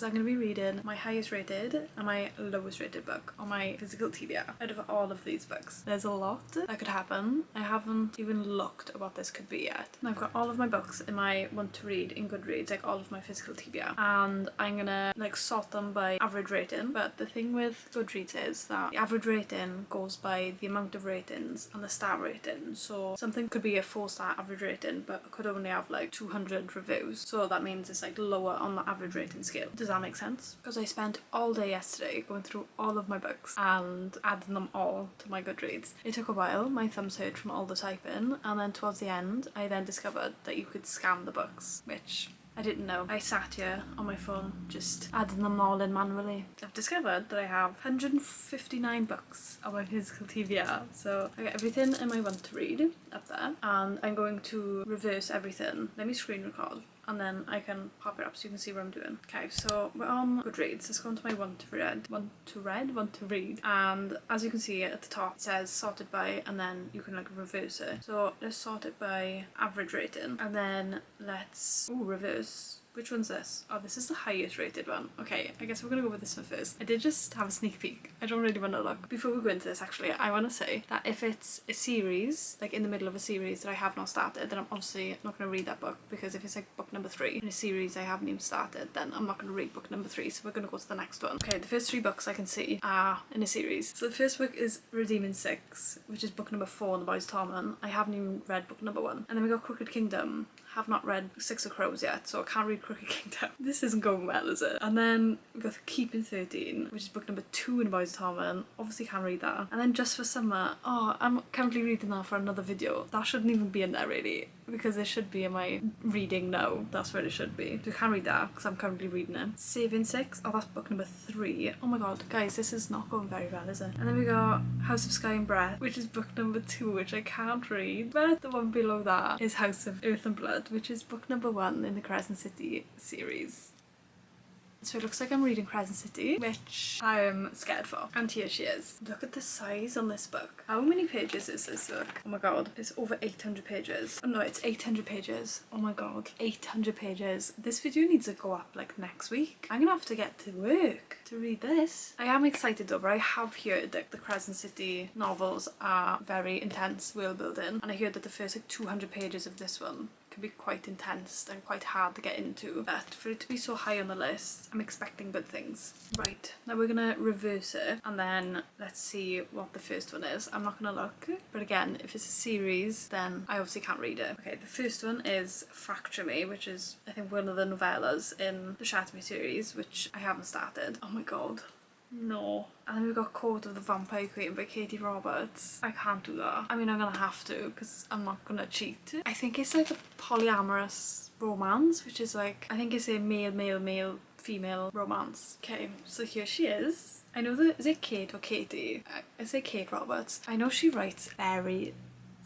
I'm going to be reading my highest rated and my lowest rated book on my physical TBR out of all of these books. There's a lot that could happen. I haven't even looked at what this could be yet. And I've got all of my books in my want to read in GOODREADS, like all of my physical TBR, and I'm gonna like sort them by average rating. But the thing with GOODREADS is that the average rating goes by the amount of ratings and the star rating. So something could be a 4-star average rating but could only have like 200 reviews, so that means it's like lower on the average rating scale. Does that make sense? Because I spent all day yesterday going through all of my books and adding them all to my GOODREADS. It took a while, my thumbs hurt from all the typing, and then towards the end I then discovered that you could scan the books, which I didn't know. I sat here on my phone just adding them all in manually. I've discovered that I have 159 books on my physical TBR, so I got everything in my want to read up there, and I'm going to reverse everything. Let me screen record and then I can pop it up so you can see what I'm doing. Okay, so we're on GOODREADS. Let's go into my want to read, and as you can see at the top it says sorted by, and then you can like reverse it. So let's sort it by average rating, and then let's reverse. Which one's this? Oh, this is the highest rated one. Okay, I guess we're gonna go with this one first. I did just have a sneak peek. I don't really want to look. Before we go into this, actually, I want to say that if it's a series, like in the middle of a series that I have not started, then I'm obviously not going to read that book, because if it's like book number 3 in a series I haven't even started, then I'm not going to read book number 3, so we're going to go to the next one. Okay, the first 3 books I can see are in a series. So the first book is Redeeming 6, which is book number 4 in the Boys Torment. I haven't even read book number 1. And then we got Crooked Kingdom. Have not read Six of Crows yet, so I can't read Crooked Kingdom. This isn't going well, is it? And then we got Keeping 13, which is book number 2 in Boys Torment. Obviously can't read that. And then Just for Summer. Oh, I'm currently reading that for another video. That shouldn't even be in there really, because it should be in my reading now. That's where it should be. So I can't read that because I'm currently reading it. Saving 6. Oh, that's book number 3. Oh my god, guys, this is not going very well, is it? And then we got House of Sky and Breath, which is book number 2, which I can't read. But the one below that is House of Earth and Blood, which is book number 1 in the Crescent City series. So it looks like I'm reading Crescent City, which I'm scared for. And here she is. Look at the size on this book. How many pages is this book? Oh my god, it's over 800 pages. Oh no, it's 800 pages. Oh my god, 800 pages. This video needs to go up like next week. I'm gonna have to get to work to read this. I am excited though, but I have heard that the Crescent City novels are very intense world building, and I heard that the first like 200 pages of this one can be quite intense and quite hard to get into, but for it to be so high on the list, I'm expecting good things. Right, now we're gonna reverse it, and then let's see what the first one is. I'm not gonna look, but again, if it's a series, then I obviously can't read it. Okay, the first one is Fracture Me, which is, I think, one of the novellas in the Shatter Me series, which I haven't started. Oh my god. No. And then we've got Court of the Vampire Queen by Katie Roberts. I can't do that. I mean, I'm gonna have to, because I'm not gonna cheat. I think it's like a polyamorous romance, which is like, I think it's a male, female romance. Okay, so here she is. I know that, is it Kate or Katie? I say Kate Roberts. I know she writes very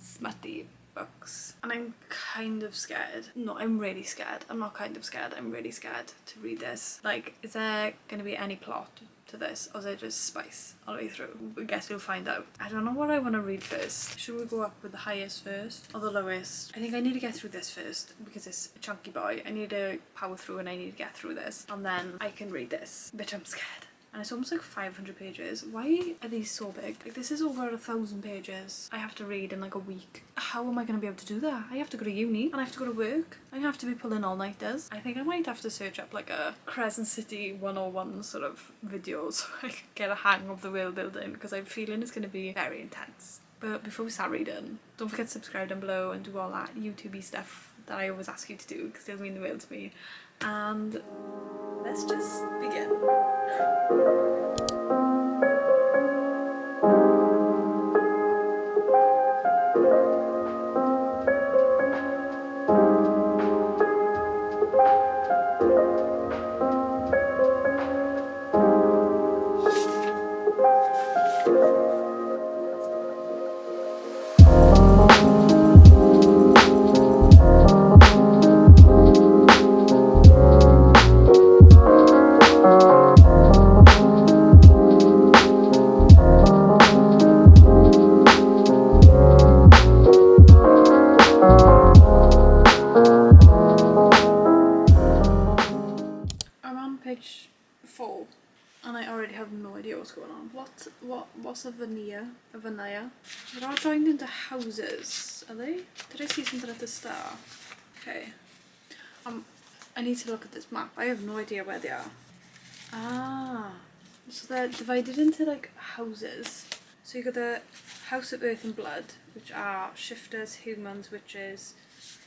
smutty books, and I'm kind of scared. No, I'm really scared. I'm not kind of scared, I'm really scared to read this. Like, is there gonna be any plot to this, or is it just spice all the way through? I guess we'll find out. I don't know what I want to read first. Should we go up with the highest first or the lowest? I think I need to get through this first because it's a chunky boy. I need to power through and I need to get through this, and then I can read this. But I'm scared. And it's almost like 500 pages. Why are these so big? Like, this is over 1,000 pages I have to read in like a week. How am I going to be able to do that? I have to go to uni and I have to go to work. I have to be pulling all-nighters. I think I might have to search up like a Crescent City 101 sort of video so I can get a hang of the world building, because I'm feeling it's going to be very intense. But before we start reading, don't forget to subscribe down below and do all that YouTube-y stuff that I always ask you to do, because it'll mean the world to me. And let's just begin. 4. And I already have no idea what's going on. What's a veneer? A veneer? They're all joined into houses, are they? Did I see something at the start? Okay. I need to look at this map. I have no idea where they are. Ah. So they're divided into like houses. So you got the House of Earth and Blood, which are shifters, humans, witches,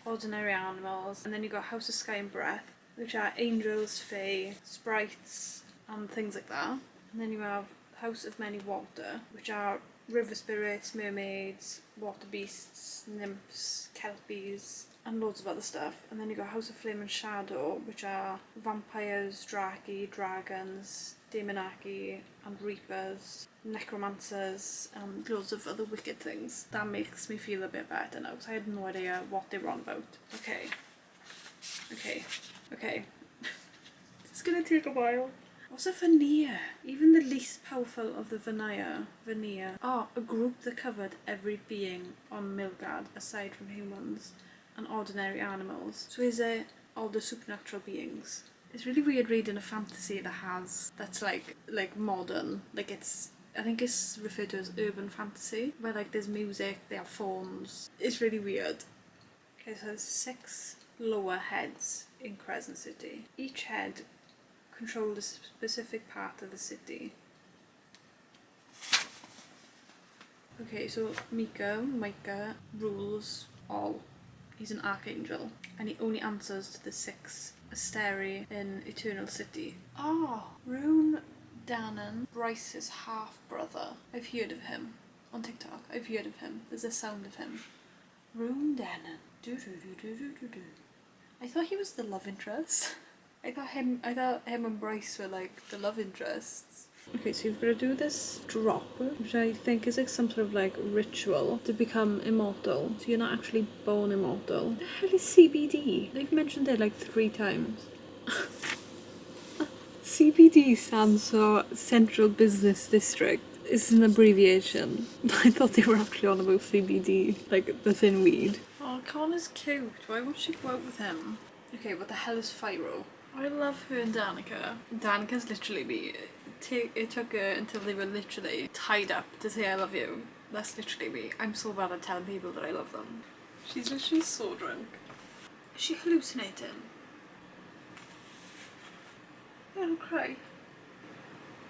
ordinary animals. And then you got House of Sky and Breath, which are angels, fae, sprites, and things like that. And then you have House of Many Water, which are river spirits, mermaids, water beasts, nymphs, kelpies, and loads of other stuff. And then you got House of Flame and Shadow, which are vampires, draki, dragons, demonaki, and reapers, necromancers, and loads of other wicked things. That makes me feel a bit better now, because I had no idea what they were on about. Okay. It's gonna take a while. What's a veneer? Even the least powerful of the veneer are a group that covered every being on Milgard aside from humans and ordinary animals. So is it all the supernatural beings? It's really weird reading a fantasy that's like modern. Like I think it's referred to as urban fantasy, where like there's music, they have phones. It's really weird. Okay, so there's 6 lower heads in Crescent City. Each head controlled a specific part of the city. Okay, so Micah rules all. He's an archangel, and he only answers to the 6 Asteri in Eternal City. Oh, Rune Dannon, Bryce's half-brother. I've heard of him on TikTok. I've heard of him. There's a sound of him. Rune Dannon. I thought he was the love interest. I thought him and Bryce were like the love interests. Okay, so you've got to do this drop, which I think is like some sort of like ritual to become immortal. So you're not actually born immortal. What the hell is CBD? They've mentioned it like 3 times. CBD stands for Central Business District. It's an abbreviation. I thought they were actually on about CBD, like the thin weed. Oh, Connor's cute. Why won't she go out with him? Okay, what the hell is Fyro? I love her and Danica. Danica's literally me. It took her until they were literally tied up to say I love you. That's literally me. I'm so bad at telling people that I love them. She's literally so drunk. Is she hallucinating? Yeah, don't cry.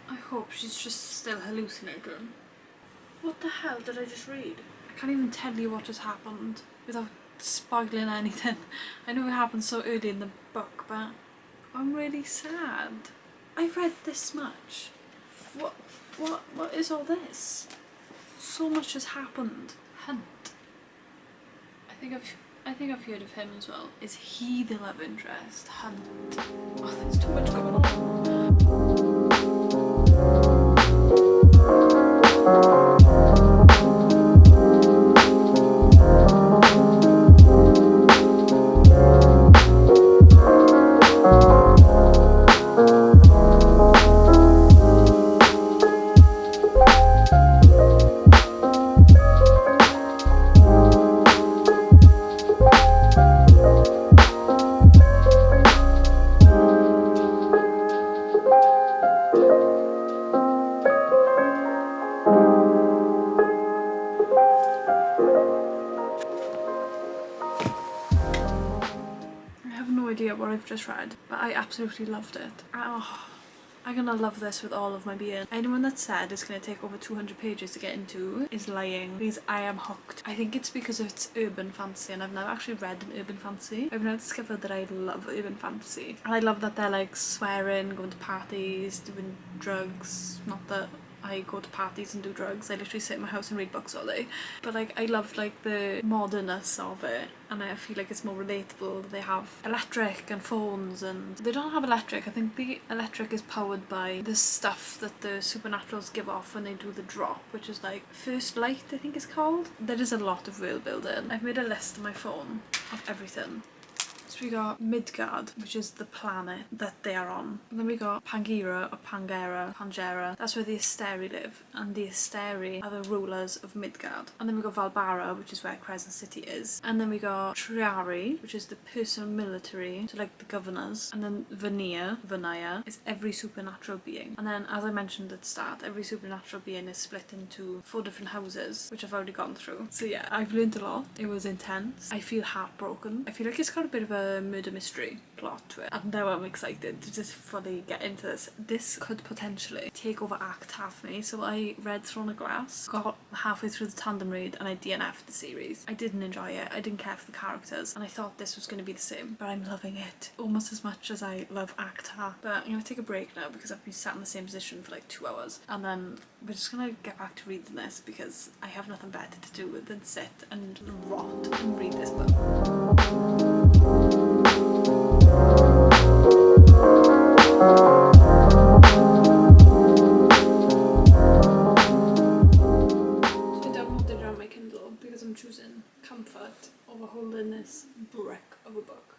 I hope she's just still hallucinating. What the hell did I just read? I can't even tell you what just happened without spoiling anything. I know it happened so early in the book, but I'm really sad. I've read this much. What is all this? So much has happened. Hunt. I think I've heard of him as well. Is he the love interest? Hunt. Oh, there's too much going on. What I've just read, but I absolutely loved it. I'm gonna love this with all of my being. Anyone that said it's gonna take over 200 pages to get into is lying, because I am hooked. I think it's because it's urban fantasy, and I've never actually read an urban fantasy. I've now discovered that I love urban fantasy, and I love that they're like swearing, going to parties, doing drugs. Not that I go to parties and do drugs. I literally sit in my house and read books all day. But like I love like the modernness of it, and I feel like it's more relatable. They have electric and phones, and they don't have electric. I think the electric is powered by the stuff that the supernaturals give off when they do the drop, which is like first light, I think it's called. There is a lot of world building. I've made a list on my phone of everything. So we got Midgard, which is the planet that they are on. And then we got Pangira or Pangera. That's where the Asteri live, and the Asteri are the rulers of Midgard. And then we got Valbara, which is where Crescent City is. And then we got Triari, which is the personal military, so like the governors. And then Vanaya is every supernatural being. And then, as I mentioned at the start, every supernatural being is split into 4 different houses, which I've already gone through. So yeah, I've learned a lot. It was intense. I feel heartbroken. I feel like it's got a bit of a murder mystery plot to it. And now I'm excited to just fully get into this. This could potentially take over act half me. So I read Throne of Glass, got halfway through the tandem read, and I DNF'd the series. I didn't enjoy it. I didn't care for the characters, and I thought this was going to be the same. But I'm loving it almost as much as I love act half. But I'm going to take a break now because I've been sat in the same position for like 2 hours. And then we're just going to get back to reading this because I have nothing better to do than sit and rot and read this book. So I downloaded it on my Kindle because I'm choosing comfort over holding this brick of a book.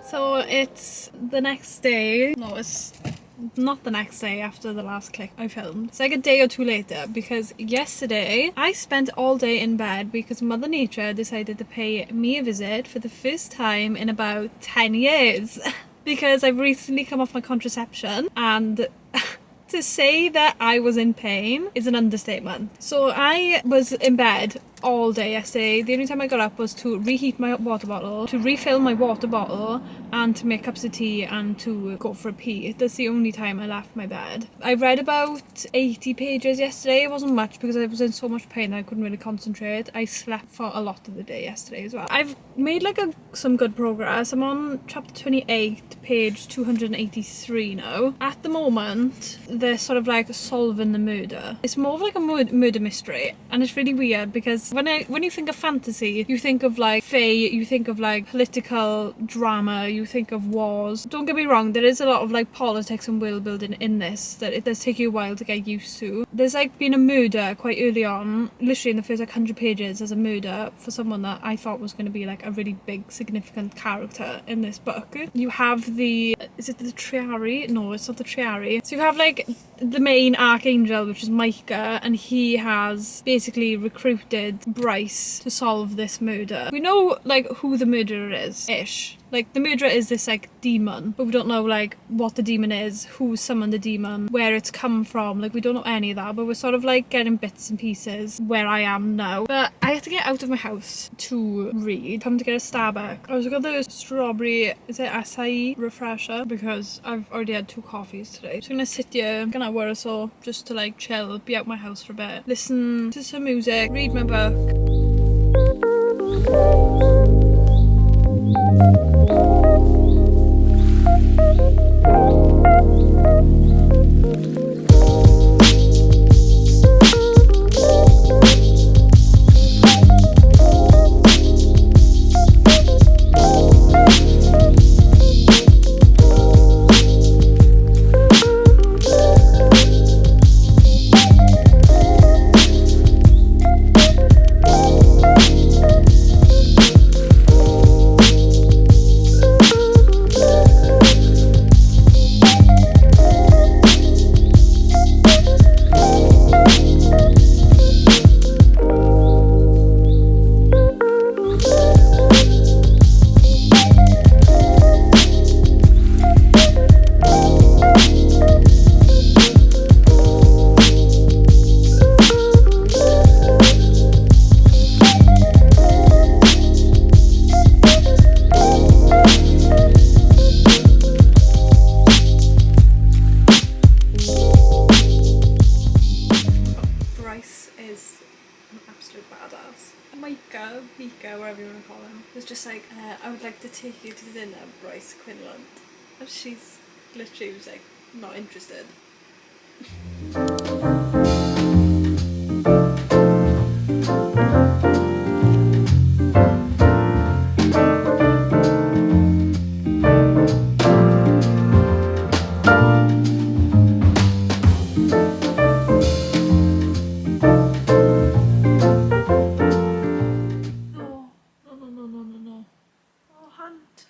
So it's the next day. No, it's not the next day after the last clip I filmed. It's like a day or 2 later because yesterday I spent all day in bed because Mother Nature decided to pay me a visit for the first time in about 10 years. Because I've recently come off my contraception and to say that I was in pain is an understatement. So I was in bed all day yesterday. The only time I got up was to reheat my water bottle, to refill my water bottle, and to make cups of tea and to go for a pee. That's the only time I left my bed. I read about 80 pages yesterday. It wasn't much because I was in so much pain that I couldn't really concentrate. I slept for a lot of the day yesterday as well. I've made like some good progress. I'm on chapter 28, page 283 now. At the moment, they're sort of like solving the murder. It's more of like a murder mystery, and it's really weird because when you think of fantasy, you think of like fae, you think of like political drama, you think of wars. Don't get me wrong, there is a lot of like politics and world building in this that it does take you a while to get used to. There's like been a murder quite early on, literally in the first like 100 pages there's a murder for someone that I thought was going to be like a really big significant character in this book. You have is it the Triari? No, it's not the Triari. So you have like the main archangel, which is Micah, and he has basically recruited Bryce to solve this murder. We know like who the murderer is ish. Like the murderer is this like demon, but we don't know like what the demon is, who summoned the demon, where it's come from. Like we don't know any of that, but we're sort of like getting bits and pieces where I am now. But I had to get out of my house to read. Come to get a Starbucks. I was got the strawberry, is it acai refresher, because I've already had 2 coffees today. So I'm gonna sit here an hour or so just to like chill, be out my house for a bit, listen to some music, read my book. Mika, whatever you want to call him, was just like, I would like to take you to dinner, Bryce Quinlan. She's literally was like not interested. No. Oh, Hunt.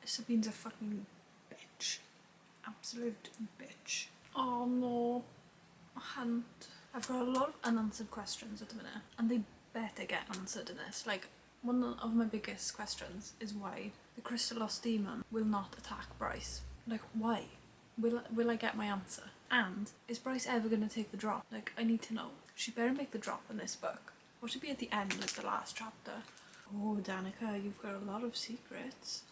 Sabine's a fucking bitch. Absolute bitch. Oh no. Hunt. I've got a lot of unanswered questions at the minute, and they better get answered in this. Like, one of my biggest questions is why the Crystal Lost Demon will not attack Bryce. Like, why? Will I get my answer? And is Bryce ever gonna take the drop? Like, I need to know. She better make the drop in this book. Or should be at the end, like the last chapter. Oh, Danica, you've got a lot of secrets.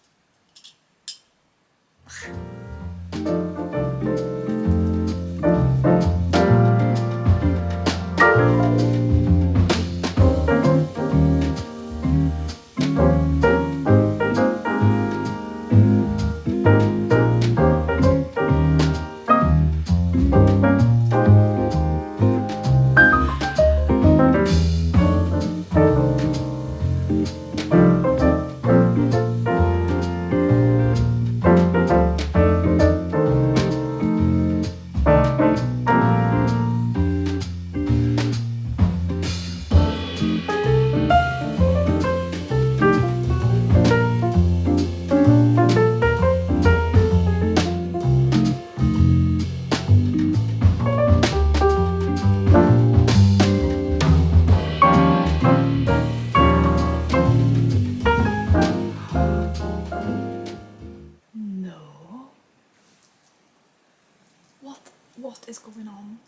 What is going on?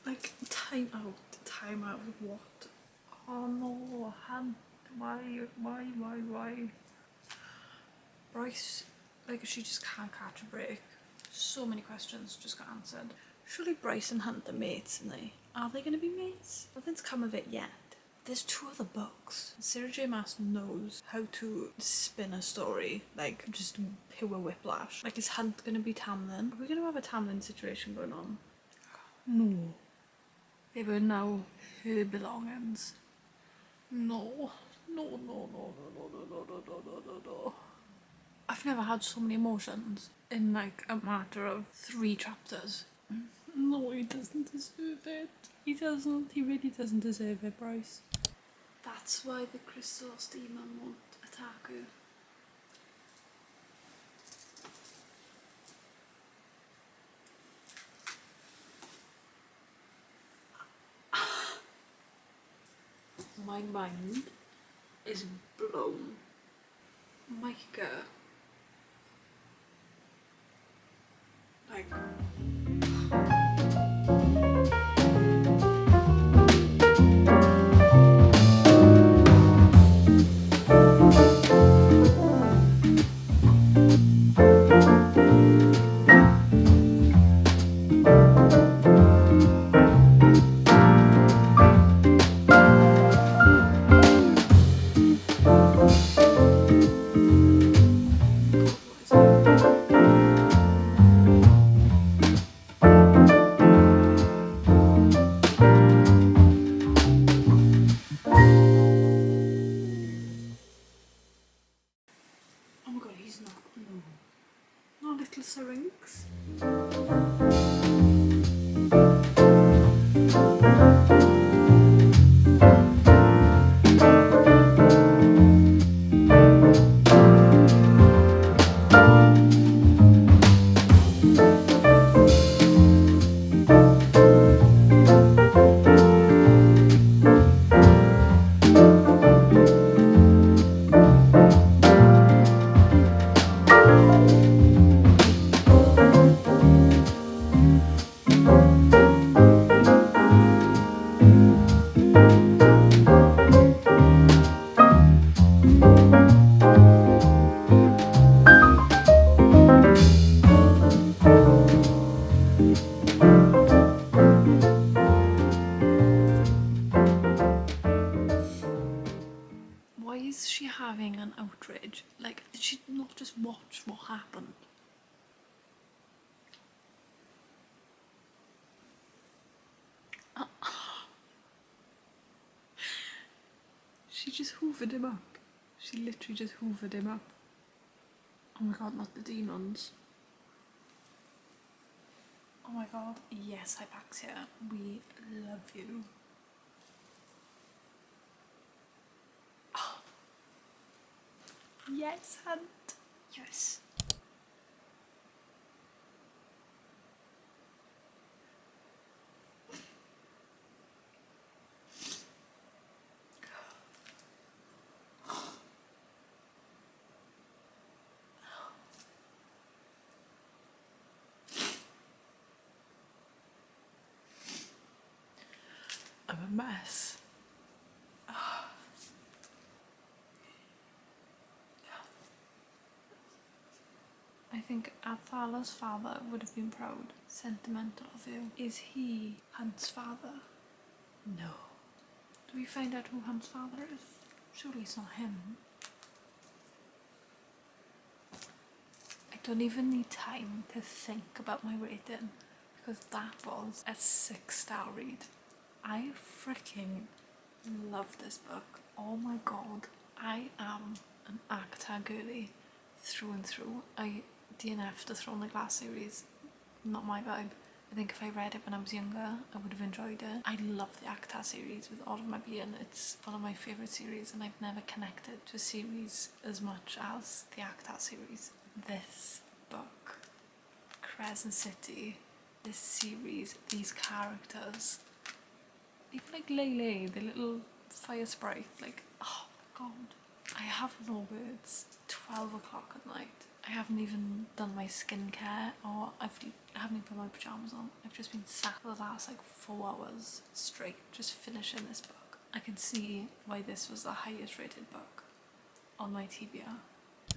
Like, time out, what? Oh no, Han, why? Bryce, like, she just can't catch a break. So many questions just got answered. Surely Bryce and Hunt are mates, aren't they? Are they gonna be mates? Nothing's come of it yet. There's 2 other books. Sarah J Maas knows how to spin a story, like just pure whiplash. Like, is Hunt gonna be Tamlin? Are we gonna have a Tamlin situation going on? No. They were now her belongings. No. I've never had so many emotions in like a matter of 3 chapters. No, he doesn't deserve it. He doesn't. He really doesn't deserve it, Bryce. That's why the Crystal Lost Demon won't attack her. My mind is blown. Micah. Like... Oh my god, he's not. No. Not little syrinx. She just hoovered him up. She literally just hoovered him up. Oh my god, not the demons. Oh my god, yes, Hypaxia, we love you. Oh. Yes, Hunt. Yes. I'm a mess. I think Athala's father would have been proud. Sentimental of you. Is he Hunt's father? No. Do we find out who Hunt's father is? Surely it's not him. I don't even need time to think about my rating because that was a 6-star read. I freaking love this book. Oh my god. I am an ACTA girly through and through. I DNF'd the Throne of Glass series. Not my vibe. I think if I read it when I was younger, I would have enjoyed it. I love the ACTA series with all of my being. It's one of my favourite series and I've never connected to a series as much as the ACTA series. This book, Crescent City, this series, these characters, even like Lele, the little fire sprite, like, oh god. I have no words. It's 12 o'clock at night. I haven't even done my skincare or I haven't even put my pyjamas on. I've just been sat for the last like 4 hours straight just finishing this book. I can see why this was the highest rated book on my TBR.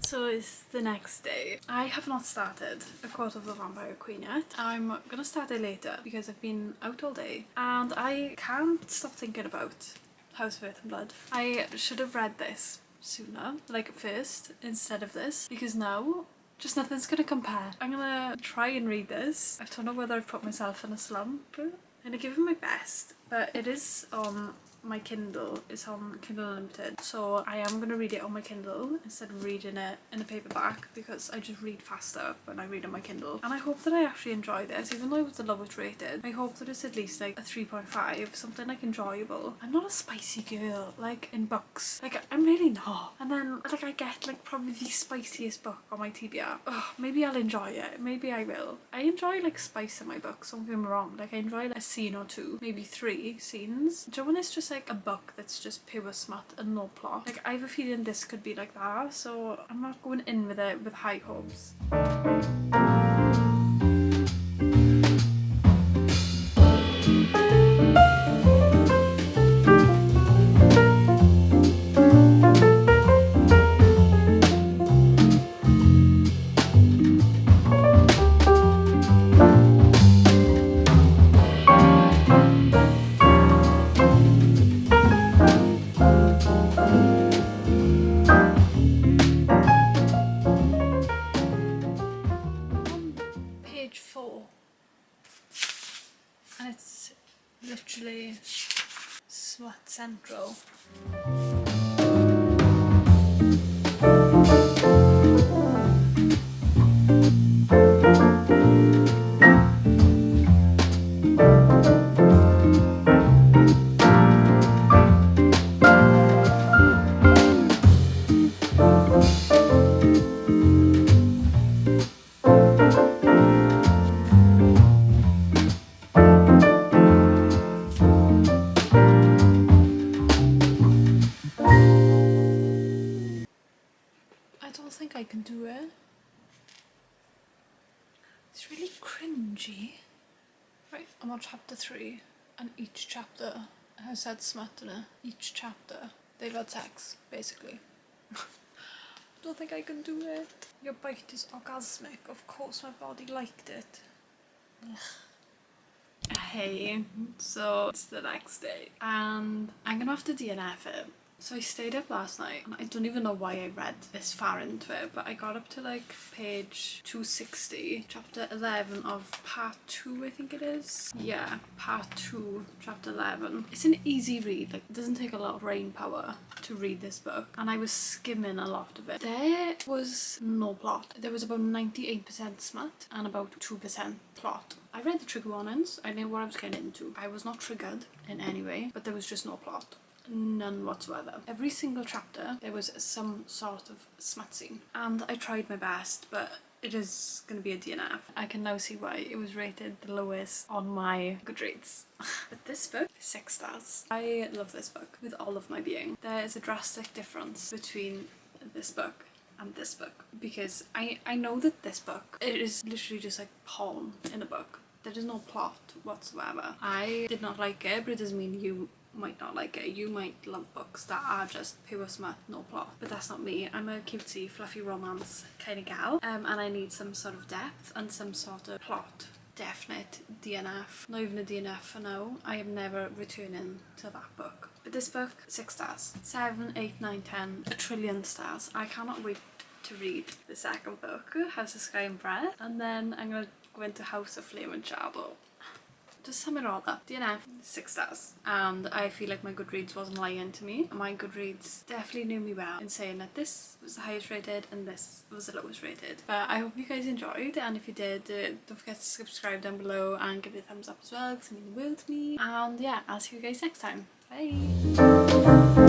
So it's the next day. I have not started A Court of the Vampire Queen yet. I'm gonna start it later because I've been out all day and I can't stop thinking about House of Earth and Blood. I should have read this sooner, like first, instead of this, because now just nothing's gonna compare. I'm gonna try and read this. I don't know whether I've put myself in a slump. I'm gonna give it my best, but it is on my Kindle. It's on Kindle Unlimited, so I am gonna read it on my Kindle instead of reading it in a paperback because I just read faster when I read on my Kindle. And I hope that I actually enjoy this, even though it was the lowest rated. I hope that it's at least like a 3.5, something like enjoyable. I'm not a spicy girl like in books, like I'm really not. And then like I get like probably the spiciest book on my TBR. Ugh, maybe I'll enjoy it, maybe I will. I enjoy like spice in my books, don't get me wrong. Like I enjoy like a scene or two, maybe 3 scenes. Do you know when it's just like a book that's just pure smut and no plot? Like I have a feeling this could be like that, so I'm not going in with it with high hopes. Page 4 and it's literally smut central. I don't think I can do it. It's really cringy. Right, I'm on chapter 3 and each chapter has said smut in it. Each chapter they've had sex, basically. Don't think I can do it. Your bite is orgasmic. Of course my body liked it. Ugh. Hey, so it's the next day and I'm gonna have to DNF it. So I stayed up last night and I don't even know why I read this far into it, but I got up to like page 260, chapter 11 of part 2, I think it is. Yeah, part 2, chapter 11. It's an easy read, like it doesn't take a lot of brain power to read this book, and I was skimming a lot of it. There was no plot. There was about 98% smut and about 2% plot. I read the trigger warnings, I knew what I was getting into. I was not triggered in any way, but there was just no plot. None whatsoever. Every single chapter there was some sort of smut scene, and I tried my best, but it is going to be a DNF. I can now see why it was rated the lowest on my GOODREADS. But this book, 6 stars. I love this book with all of my being. There is a drastic difference between this book and this book, because I know that this book, it is literally just like porn in a book. There is no plot whatsoever. I did not like it, but it doesn't mean you might not like it. You might love books that are just pure smut, no plot. But that's not me. I'm a cutesy, fluffy romance kind of gal, and I need some sort of depth and some sort of plot. Definite DNF. Not even a DNF for now. I am never returning to that book. But this book, 6 stars. 7, 8, 9, 10, a trillion stars. I cannot wait to read the second book, House of Sky and Breath, and then I'm gonna go into House of Flame and Shadow. To sum it all up, DNF, 6 stars. And I feel like my GOODREADS wasn't lying to me. My GOODREADS definitely knew me well in saying that this was the highest rated and this was the lowest rated. But I hope you guys enjoyed, and if you did, don't forget to subscribe down below and give it a thumbs up as well, because it means the world to me. And yeah, I'll see you guys next time. Bye!